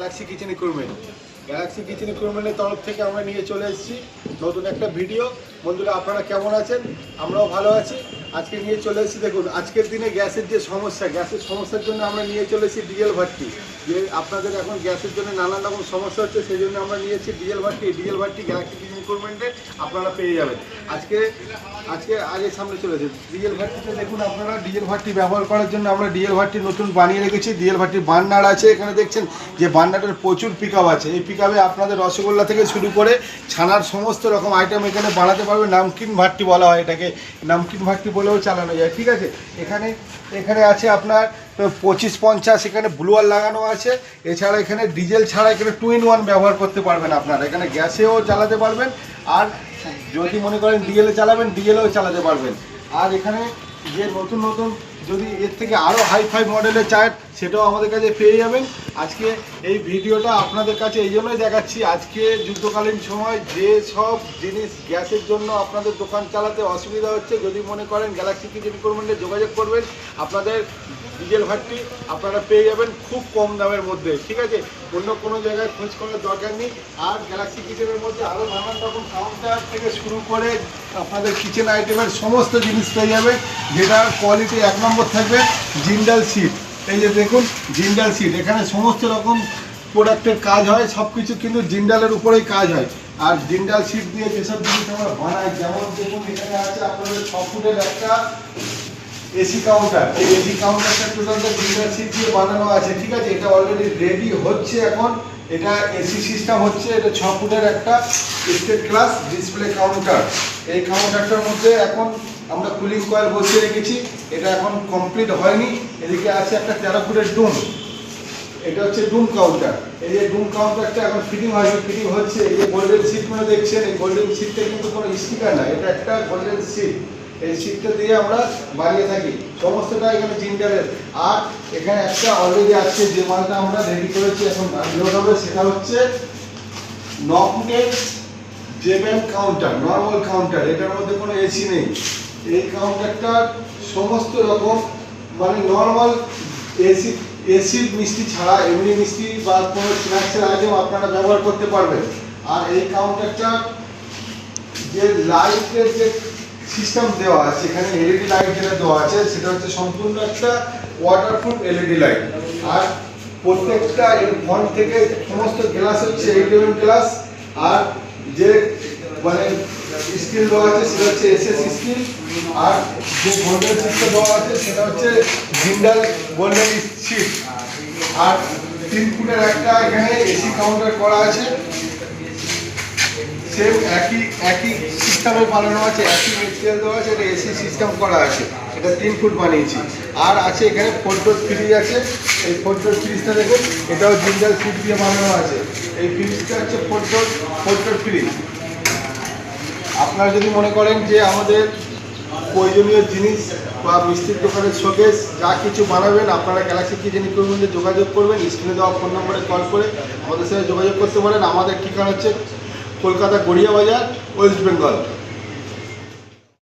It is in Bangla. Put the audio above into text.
Galaxy kitchen equipment. Galaxy kitchen ইকুইপমেন্টের তরফ থেকে আমরা নিয়ে চলে এসেছি নতুন একটা ভিডিও। বন্ধুরা আপনারা কেমন আছেন? আমরাও ভালো আছি। আজকে নিয়ে চলে এসেছি, দেখুন আজকের দিনে গ্যাসের যে সমস্যা, গ্যাসের সমস্যার জন্য আমরা নিয়ে চলে এসেছি ডিজেল ভাট্টি। যে আপনাদের এখন গ্যাসের জন্য নানান রকম সমস্যা হচ্ছে, সেই জন্য আমরা নিয়েছি diesel Bhatti. Diesel Bhatti Galaxy kitchen ইকুইপমেন্টে আপনারা পেয়ে যাবেন। আগে সামনে চলেছে ডিজেল ভাট্টিতে। দেখুন আপনারা ডিজেল ভাট্টি ব্যবহার করার জন্য আমরা ডিজেল ভাট্টি নতুন বানিয়ে রেখেছি। ডিজেল ভাট্টির বার্নার আছে, এখানে দেখছেন যে বার্নারটার প্রচুর পিক আপ আছে। এই পিক আপে আপনাদের রসগোল্লা থেকে শুরু করে ছানার সমস্ত রকম আইটেম এখানে বানাতে পারবে। নামকিন ভাট্টি বলা হয় এটাকে, নামকিন ভাট্টি বলেও চালানো যায়, ঠিক আছে। এখানে আছে আপনার 25-50, এখানে ব্লুয়ার লাগানো আছে। এছাড়া এখানে ডিজেল ছাড়া এখানে 2-in-1 ব্যবহার করতে পারবেন আপনারা। এখানে গ্যাসেও চালাতে পারবেন, আর যদি মনে করেন ডিজেলে চালাবেন ডিজেলেও চালাতে পারবেন। আর এখানে যে নতুন যদি এর থেকে আরও হাইফাই মডেলের চায় সেটাও আমাদের কাছে পেয়ে যাবেন। আজকে এই ভিডিওটা আপনাদের কাছে এই জন্যই দেখাচ্ছি, আজকে যুদ্ধকালীন সময় যে সব জিনিস গ্যাসের জন্য আপনাদের দোকান চালাতে অসুবিধা হচ্ছে, যদি মনে করেন গ্যালাক্সি কিচেন ইকুইপমেন্টে যোগাযোগ করবেন, আপনাদের ডিজেল ভাট্টি আপনারা পেয়ে যাবেন খুব কম দামের মধ্যে, ঠিক আছে। অন্য কোনো জায়গায় খোঁজ করার দরকার নেই। আর গ্যালাক্সি কিচেনের মধ্যে আরও নানান রকম কাউন্টার থেকে শুরু করে আপনাদের কিচেন আইটেমের সমস্ত জিনিস পেয়ে যাবেন, যেটার কোয়ালিটি 1 নম্বর থাকবে। জিন্দাল সিট, এই যে দেখুন জিন্দাল সিট, এখানে সমস্ত রকম প্রোডাক্টের কাজ হয়, সব কিছু কিন্তু জিন্দালের উপরেই কাজ হয়। আর জিন্দাল সিট দিয়ে যেসব জিনিস আমরা বানাই, যেমন দেখুন এখানে আছে আপনাদের 6 ফুটের একটা এসি কাউন্টার। এই এসি কাউন্টারটা টোটালটা জিন্দাল সিট দিয়ে বানানো আছে, ঠিক আছে। এটা অলরেডি রেডি হচ্ছে এখন, এটা এসি সিস্টেম হচ্ছে। এটা 6 ফুটের একটা স্টেট ক্লাস ডিসপ্লে কাউন্টার। এই কাউন্টারটার মধ্যে এখন আমরা কুলিং কয়েল বসিয়ে রেখেছি, এটা এখন কমপ্লিট হয়নি। এদিকে আছে একটা 13 ফুটের ডুম, এটা হচ্ছে ডুম কাউন্টার। এই যে ডুম কাউন্টারটা এখন ফিটিং হয়নি, ফিটিং হচ্ছে। এই যে গোল্ডেন সিটগুলো দেখছেন, এই গোল্ডেন সিটটা কিন্তু কোনো স্টিকার না, এটা একটা গোল্ডেন সিট। এই সিটটা দিয়ে আমরা বানিয়ে থাকি, সমস্তটা এখানে জিন্দালের। আর এখানে একটা অলরেডি আছে, যে মালটা আমরা রেডি করেছি এখন লোড হবে, সেটা হচ্ছে 9 ফুটের জেবেল কাউন্টার, নর্মাল কাউন্টার। এটার মধ্যে কোনো এসি নেই। এই কাউন্টারটা সমস্ত রকম মানে নর্মাল এসির মিষ্টি ছাড়া এমনি মিষ্টি বা কোনো স্ন্যাক্সের আইটেম আপনারা ব্যবহার করতে পারবেন। আর এই কাউন্টারটা যে লাইটের যে সিস্টেম দেওয়া আছে, এখানে এলইডি লাইট যেটা দেওয়া আছে, সেটা হচ্ছে সম্পূর্ণ একটা ওয়াটারপ্রুফ এলইডি লাইট। আর প্রত্যেকটা এর ফ্রন্ট থেকে সমস্ত গ্লাস হচ্ছে 8mm গ্লাস। আর যে মানে স্টিল দেওয়া আছে সেটা হচ্ছে এসএস স্টিল। আর যে গোল্ডেন সিটটা দেওয়া আছে সেটা হচ্ছে জিন্দাল গোল্ডেন সিট। আর 3 ফুটের একটা এখানে এসি কাউন্টার করা আছে, সেম একই সিস্টেমে বানানো আছে, একই মেটেরিয়াল দেওয়া আছে, এটা এসি সিস্টেম করা আছে। এটা 3 ফুট বানিয়েছি। আর আছে এখানে 4 ডোর ফ্রিজ আছে। এই 4 ডোর ফ্রিজটা দেখুন, এটাও জিন্দাল সিট দিয়ে বানানো আছে। এই ফ্রিজটা হচ্ছে 4 ডোর ফ্রিজ। আপনারা যদি মনে করেন যে আমাদের প্রয়োজনীয় জিনিস বা মিষ্টির দোকানের শোকেস যা কিছু বানাবেন, আপনারা গ্যালাক্সি কিচেন ইকুইপমেন্টে যোগাযোগ করবেন। স্ক্রিনে দেওয়া ফোন নম্বরে কল করে আমাদের সাথে যোগাযোগ করতে পারেন। আমাদের ঠিকানা হচ্ছে কলকাতা গড়িয়া বাজার, ওয়েস্ট বেঙ্গল।